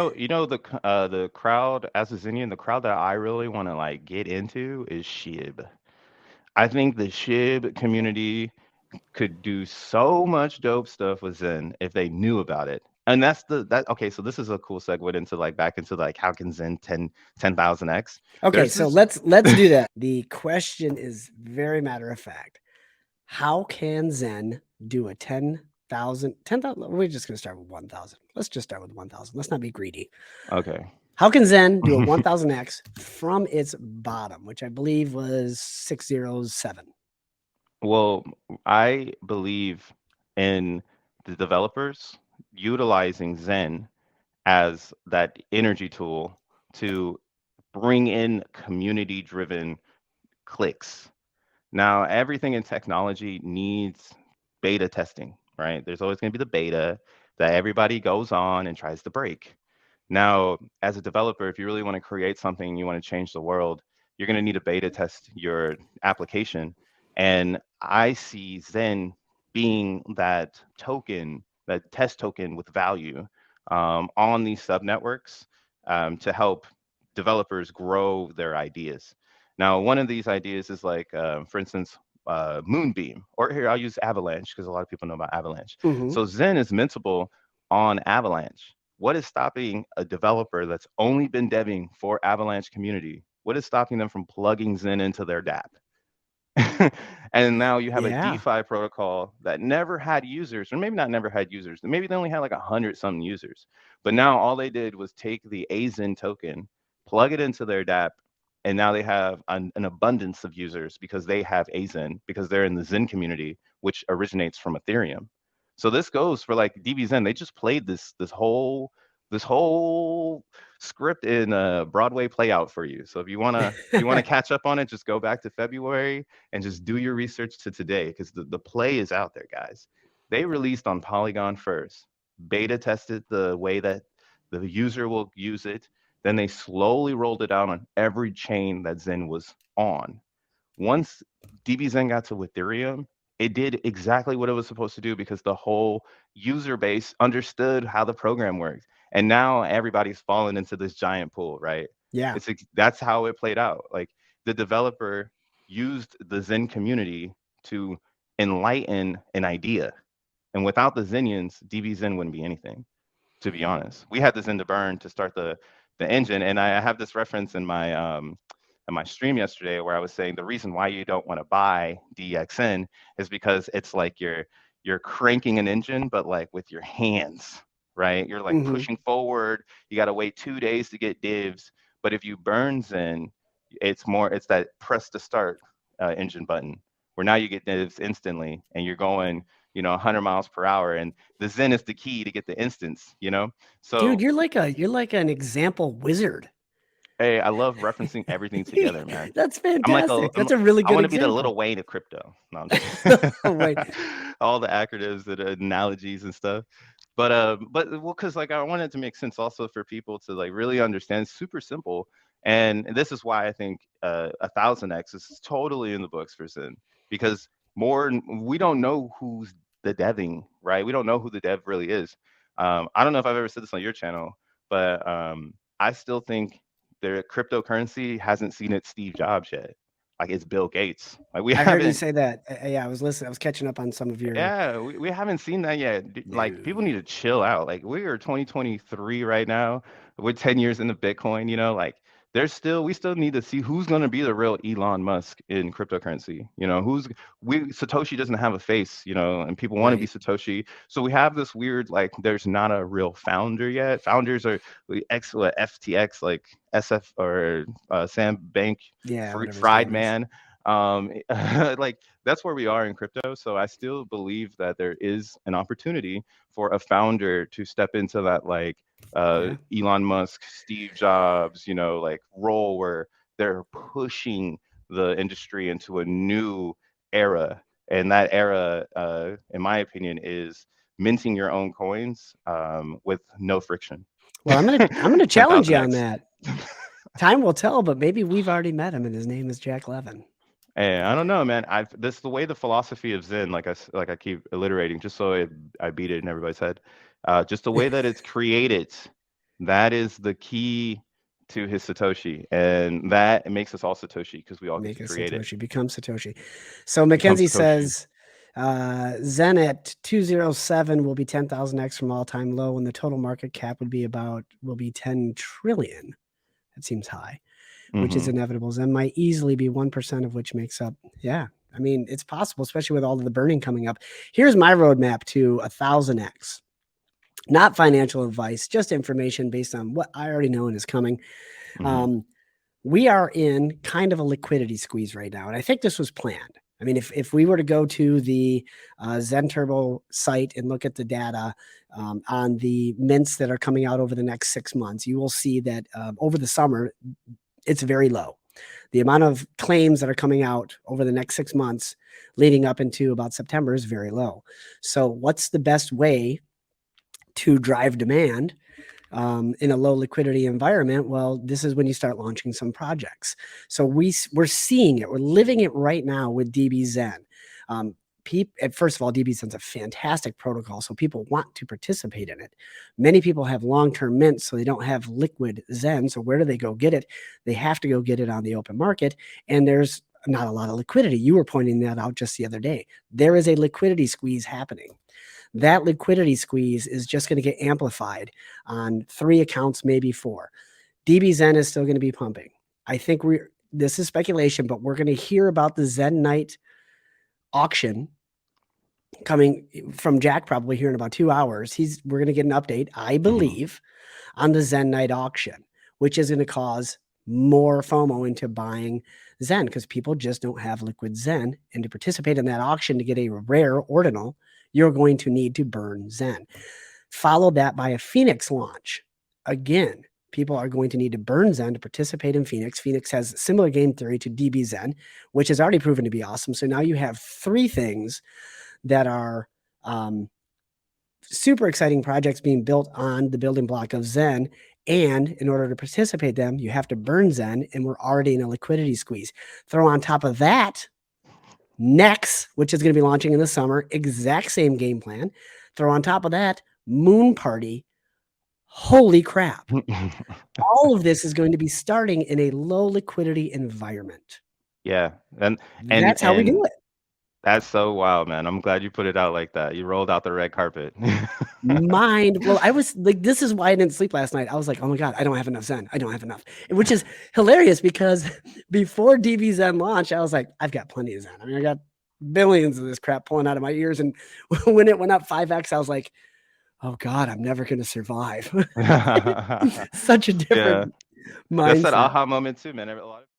the crowd as a Zinian, the crowd that I really want to like get into is SHIB. I think the SHIB community could do so much dope stuff with Zen if they knew about it. And that's that okay, so this is a cool segue into like back into like how can Zen 10,000x? Okay, There's so this let's do that. The question is very matter of fact. How can Zen do a 10,000? We're just going to start with 1,000. Let's just start with 1,000. Let's not be greedy. okay. How can Zen do a 1,000x from its bottom, which I believe was 607? Well, I believe in the developers utilizing Zen as that energy tool to bring in community driven clicks. Now, everything in technology needs beta testing, right? There's always going to be the beta that everybody goes on and tries to break. Now, as a developer, if you really want to create something and you want to change the world, you're going to need to beta test your application. And I see Zen being that token, that test token with value on these subnetworks to help developers grow their ideas. Now, one of these ideas is like, for instance, Moonbeam, or here I'll use Avalanche because a lot of people know about Avalanche. Mm-hmm. So Zen is mintable on Avalanche. What is stopping a developer that's only been deving for Avalanche community? What is stopping them from plugging Zen into their dApp? And now you have a Yeah. DeFi protocol that never had users, or maybe not never had users. Maybe they only had like 100 something users. But now all they did was take the AZEN token, plug it into their dApp, and now they have an abundance of users because they have AZEN because they're in the Zen community, which originates from Ethereum. So this goes for like DBZen. They just played this whole script in a Broadway play out for you. So if you wanna catch up on it, just go back to February and just do your research to today because the play is out there, guys. They released on Polygon first, beta tested the way that the user will use it. Then they slowly rolled it out on every chain that Zen was on. Once DBZen got to Ethereum, it did exactly what it was supposed to do because the whole user base understood how the program works. And now everybody's fallen into this giant pool, right? Yeah. That's how it played out. Like the developer used the Zen community to enlighten an idea. And without the Zenians, DBZen wouldn't be anything, to be honest. We had this in the burn to start the engine, and I have this reference in my stream yesterday where I was saying the reason why you don't want to buy DXN is because it's like you're cranking an engine, but like with your hands, right? You're like Mm-hmm. pushing forward. You got to wait 2 days to get divs. But if you burn Zen, it's that press to start engine button where now you get divs instantly and you're going 100 miles per hour, and the Zen is the key to get the instance. Dude, So you're like an example wizard. hey, I love referencing everything together, man. That's I'm like a fantastic. I'm That's a really I good want to be the example. little Wayne of crypto. No, I'm just Wait. all the acronyms and analogies and stuff. But well, because like I wanted to make sense also for people to like really understand. It's super simple, and this is why I think 1,000x is totally in the books for Zen because we don't know who's the deving, right? We don't know who the dev really is. I don't know if I've ever said this on your channel, but I still think their cryptocurrency hasn't seen its Steve Jobs yet. Like it's Bill Gates. Like we I heard you haven't, say that. Yeah, I was listening. I was catching up on some of your yeah, we haven't seen that yet. Like people no. need to chill out. Like we are 2023 right now. We're 10 years into Bitcoin, like we still need to see who's going to be the real Elon Musk in cryptocurrency. Satoshi doesn't have a face, and people want to be Right. Satoshi. So we have this weird, like, there's not a real founder yet. Founders are FTX, like SF or Sam Bank, Yeah, whatever his Fried name is. Man. Like that's where we are in crypto. So I still believe that there is an opportunity for a founder to step into that like Yeah. Elon Musk, Steve Jobs, like role where they're pushing the industry into a new era. And that era, in my opinion, is minting your own coins with no friction. Well, I'm gonna challenge you on 10,000x. that. Time will tell, but maybe we've already met him, and his name is Jack Levin. And I don't know, man. This the way the philosophy of Zen, like I keep alliterating, just so I beat it in everybody's head. Just the way that it's created. That is the key to his Satoshi, and that it makes us all Satoshi because we all get Make to a create it. Satoshi, become Satoshi. So Become Mackenzie Satoshi. says Zen at 207 will be 10,000x from all-time low, and the total market cap will be 10 trillion. That seems high, which is Hmm. inevitable. Zen might easily be 1% of which makes up. Yeah, I mean, it's possible, especially with all of the burning coming up. Here's my roadmap to 1,000x. Not financial advice, just information based on what I already know and is coming. Hmm. Um, we are in kind of a liquidity squeeze right now, and I think this was planned. I mean, if we were to go to the Zen Turbo site and look at the data on the mints that are coming out over the next 6 months, you will see that over the summer, it's very low. The amount of claims that are coming out over the next 6 months leading up into about September is very low. So what's the best way to drive demand in a low liquidity environment? Well, this is when you start launching some projects. So we're seeing it. We're living it right now with DBZen. First of all, DBZen's a fantastic protocol, so people want to participate in it. Many people have long-term mints, so they don't have liquid Zen. So where do they go get it? They have to go get it on the open market, and there's not a lot of liquidity. You were pointing that out just the other day. There is a liquidity squeeze happening. That liquidity squeeze is just going to get amplified on 3 accounts, maybe 4. DBZen is still going to be pumping. I think this is speculation, but we're going to hear about the Zen Night auction coming from Jack probably here in about 2 hours. We're going to get an update, I Hmm. believe, on the Zen Night auction, which is going to cause more FOMO into buying Zen because people just don't have liquid Zen. And to participate in that auction to get a rare ordinal, you're going to need to burn Zen. Follow that by a Phoenix launch. Again, people are going to need to burn Zen to participate in Phoenix. Phoenix has similar game theory to DB Zen, which has already proven to be awesome. So now you have 3 things that are super exciting projects being built on the building block of Zen. And in order to participate them, you have to burn Zen, and we're already in a liquidity squeeze. Throw on top of that Next, which is going to be launching in the summer, exact same game plan. Throw on top of that Moon Party. Holy crap. All of this is going to be starting in a low liquidity environment. Yeah, and That's how we and do it. that's so wild, man. I'm glad you put it out like that. You rolled out the red carpet. Well, I was like, this is why I didn't sleep last night. I was like, oh my God, I don't have enough Zen. I don't have enough, which is hilarious because before DB Zen launched, I was like, I've got plenty of Zen. I mean, I got billions of this crap pulling out of my ears. And when it went up 5x, I was like, oh God, I'm never going to survive. Such a Yeah, different that's that mindset. aha moment too, man. A lot of